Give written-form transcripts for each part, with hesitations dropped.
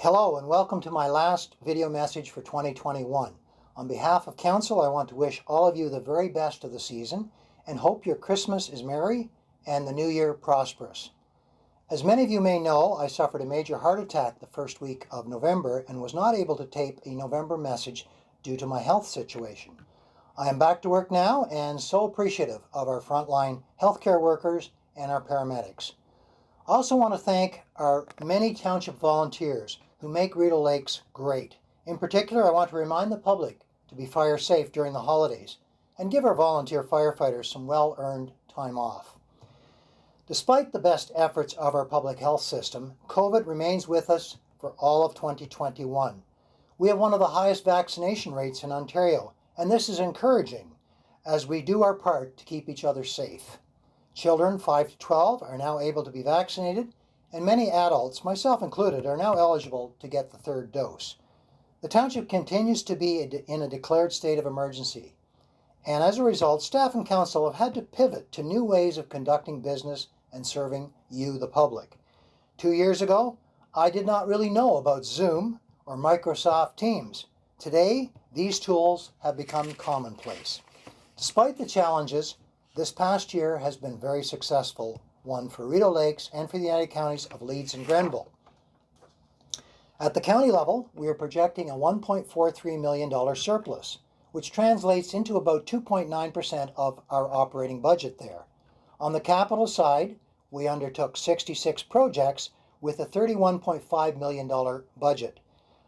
Hello and welcome to my last video message for 2021. On behalf of Council, I want to wish all of you the very best of the season and hope your Christmas is merry and the New Year prosperous. As many of you may know, I suffered a major heart attack the first week of November and was not able to tape a November message due to my health situation. I am back to work now and so appreciative of our frontline healthcare workers and our paramedics. I also want to thank our many township volunteers who make Rideau Lakes great. In particular, I want to remind the public to be fire safe during the holidays and give our volunteer firefighters some well-earned time off. Despite the best efforts of our public health system, COVID remains with us for all of 2021. We have one of the highest vaccination rates in Ontario, and this is encouraging as we do our part to keep each other safe. Children 5 to 12 are now able to be vaccinated, and many adults, myself included, are now eligible to get the third dose. The township continues to be in a declared state of emergency, and as a result, staff and council have had to pivot to new ways of conducting business and serving you, the public. 2 years ago, I did not really know about Zoom or Microsoft Teams. Today, these tools have become commonplace. Despite the challenges, this past year has been very successful one for Rideau Lakes and for the United Counties of Leeds and Grenville. At the county level, we are projecting a $1.43 million surplus, which translates into about 2.9% of our operating budget there. On the capital side, we undertook 66 projects with a $31.5 million budget.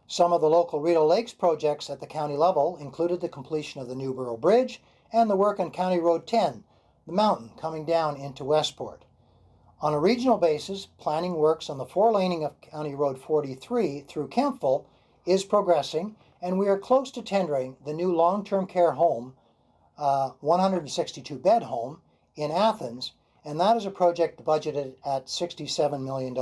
Some of the local Rideau Lakes projects at the county level included the completion of the Newborough Bridge and the work on County Road 10, the mountain coming down into Westport. On a regional basis, planning works on the four-laning of County Road 43 through Kempville is progressing, and we are close to tendering the new long-term care home, 162-bed home in Athens, and that is a project budgeted at $67 million.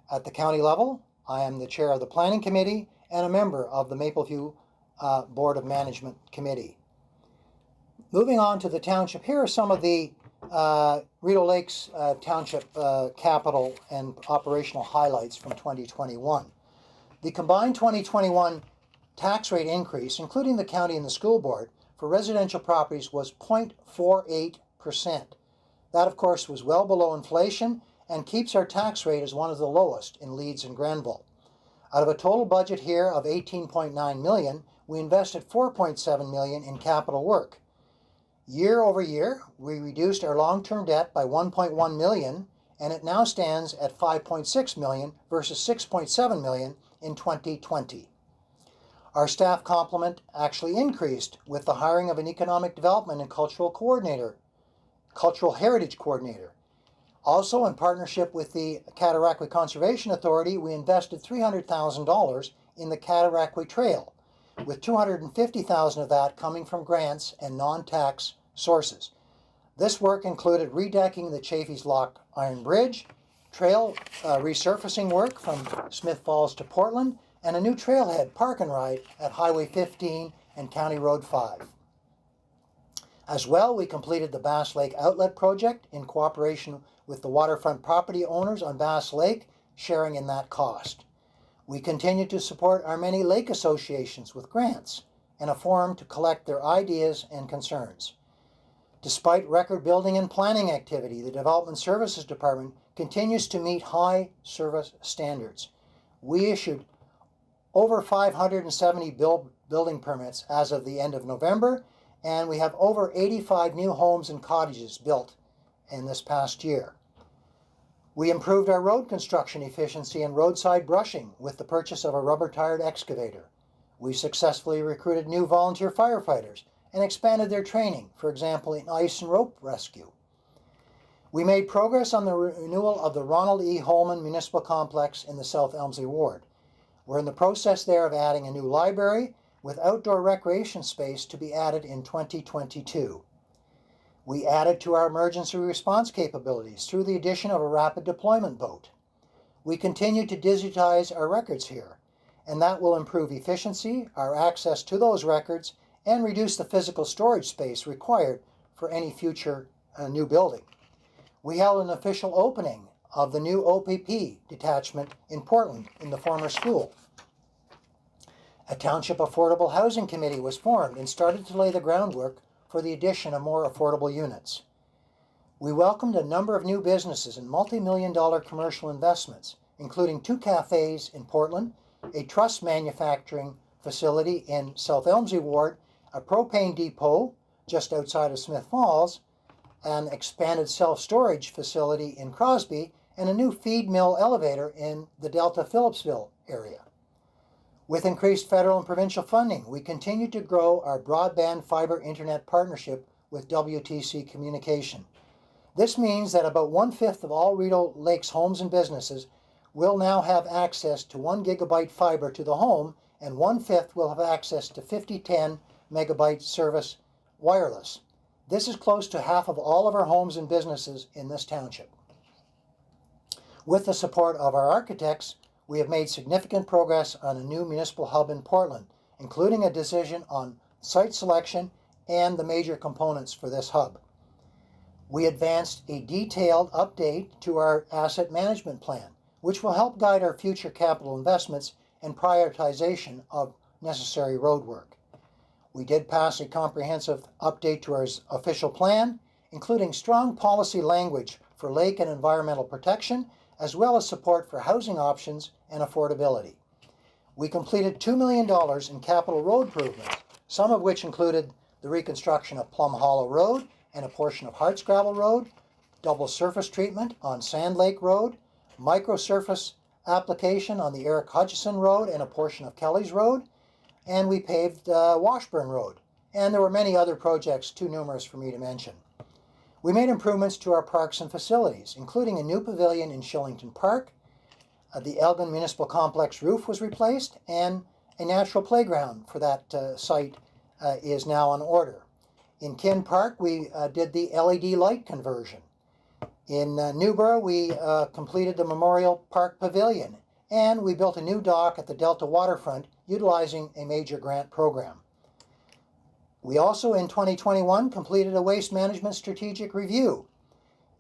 At the county level, I am the chair of the Planning Committee and a member of the Mapleview Board of Management Committee. Moving on to the township, here are some of the Rideau Lakes Township capital and operational highlights from 2021. The combined 2021 tax rate increase, including the county and the school board, for residential properties was 0.48%. That, of course, was well below inflation and keeps our tax rate as one of the lowest in Leeds and Grenville. Out of a total budget here of $18.9 million, we invested $4.7 million in capital work. Year over year, we reduced our long-term debt by $1.1 million, and it now stands at $5.6 million versus $6.7 million in 2020. Our staff complement actually increased with the hiring of an economic development and cultural heritage coordinator. Also, in partnership with the Cataraqui Conservation Authority, we invested $300,000 in the Cataraqui Trail, with $250,000 of that coming from grants and non-tax sources. This work included redecking the Chaffee's Lock Iron Bridge, trail resurfacing work from Smith Falls to Portland, and a new trailhead park and ride at Highway 15 and County Road 5. As well, we completed the Bass Lake Outlet Project in cooperation with the waterfront property owners on Bass Lake, sharing in that cost. We continue to support our many lake associations with grants and a forum to collect their ideas and concerns. Despite record building and planning activity, the Development Services Department continues to meet high service standards. We issued over 570 building permits as of the end of November, and we have over 85 new homes and cottages built in this past year. We improved our road construction efficiency and roadside brushing with the purchase of a rubber-tired excavator. We successfully recruited new volunteer firefighters and expanded their training, for example, in ice and rope rescue. We made progress on the renewal of the Ronald E. Holman Municipal Complex in the South Elmsley Ward. We're in the process there of adding a new library with outdoor recreation space to be added in 2022. We added to our emergency response capabilities through the addition of a rapid deployment boat. We continue to digitize our records here, and that will improve efficiency, our access to those records, and reduce the physical storage space required for any future new building. We held an official opening of the new OPP detachment in Portland in the former school. A Township Affordable Housing Committee was formed and started to lay the groundwork for the addition of more affordable units. We welcomed a number of new businesses and multi-million-dollar commercial investments, including 2 cafes in Portland, a truss manufacturing facility in South Elmslie Ward, a propane depot just outside of Smith Falls, an expanded self-storage facility in Crosby, and a new feed mill elevator in the Delta Phillipsville area. With increased federal and provincial funding, we continue to grow our broadband fiber internet partnership with WTC Communication. This means that about 1/5 of all Rideau Lakes homes and businesses will now have access to 1 gigabyte fiber to the home, and 1/5 will have access to 5010 megabyte service wireless. This is close to half of all of our homes and businesses in this township. With the support of our architects, we have made significant progress on a new municipal hub in Portland, including a decision on site selection and the major components for this hub. We advanced a detailed update to our asset management plan, which will help guide our future capital investments and prioritization of necessary road work. We did pass a comprehensive update to our official plan, including strong policy language for lake and environmental protection, as well as support for housing options and affordability. We completed $2 million in capital road improvements, some of which included the reconstruction of Plum Hollow Road and a portion of Hartsgravel Road, double surface treatment on Sand Lake Road, microsurface application on the Eric Hutchison Road and a portion of Kelly's Road, and we paved Washburn Road. And there were many other projects too numerous for me to mention. We made improvements to our parks and facilities, including a new pavilion in Shillington Park. The Elgin Municipal Complex roof was replaced, and a natural playground for that site is now on order. In Kin Park, we did the LED light conversion. In Newborough, we completed the Memorial Park Pavilion, and we built a new dock at the Delta Waterfront utilizing a major grant program. We also, in 2021, completed a waste management strategic review,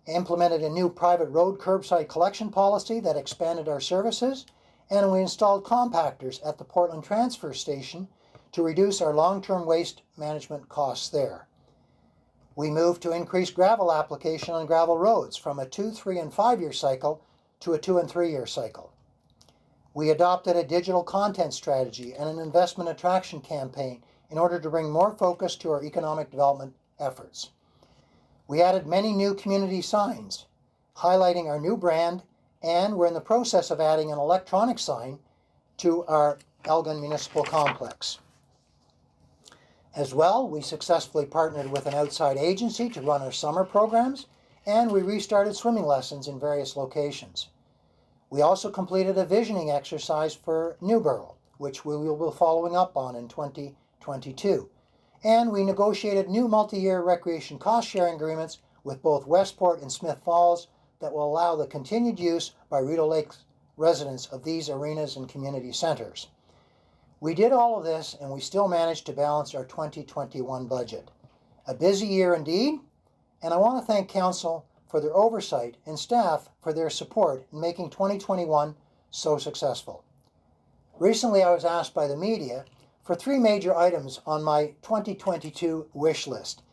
implemented a new private road curbside collection policy that expanded our services, and we installed compactors at the Portland Transfer Station to reduce our long-term waste management costs there. We moved to increase gravel application on gravel roads from a 2-, 3-, and 5-year cycle to a 2- and 3-year cycle. We adopted a digital content strategy and an investment attraction campaign in order to bring more focus to our economic development efforts. We added many new community signs, highlighting our new brand, and we're in the process of adding an electronic sign to our Elgin Municipal Complex. As well, we successfully partnered with an outside agency to run our summer programs, and we restarted swimming lessons in various locations. We also completed a visioning exercise for Newborough, which we will be following up on in 2022. And we negotiated new multi-year recreation cost-sharing agreements with both Westport and Smith Falls that will allow the continued use by Rideau Lakes residents of these arenas and community centers. We did all of this, and we still managed to balance our 2021 budget. A busy year indeed, and I want to thank Council for their oversight and staff for their support in making 2021 so successful. Recently, I was asked by the media for 3 major items on my 2022 wish list.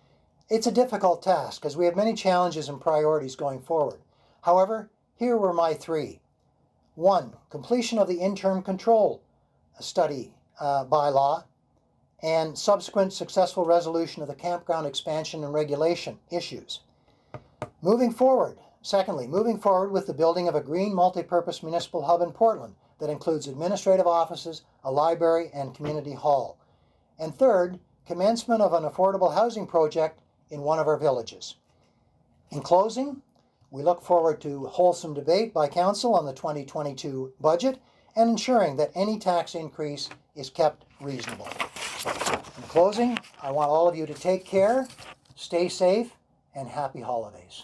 It's a difficult task, as we have many challenges and priorities going forward. However, here were my 3. 1, completion of the interim control study bylaw and subsequent successful resolution of the campground expansion and regulation issues. Moving forward with the building of a green multipurpose municipal hub in Portland that includes administrative offices, a library, and community hall. And third, commencement of an affordable housing project in one of our villages. In closing, we look forward to wholesome debate by Council on the 2022 budget and ensuring that any tax increase is kept reasonable. In closing, I want all of you to take care, stay safe, and happy holidays.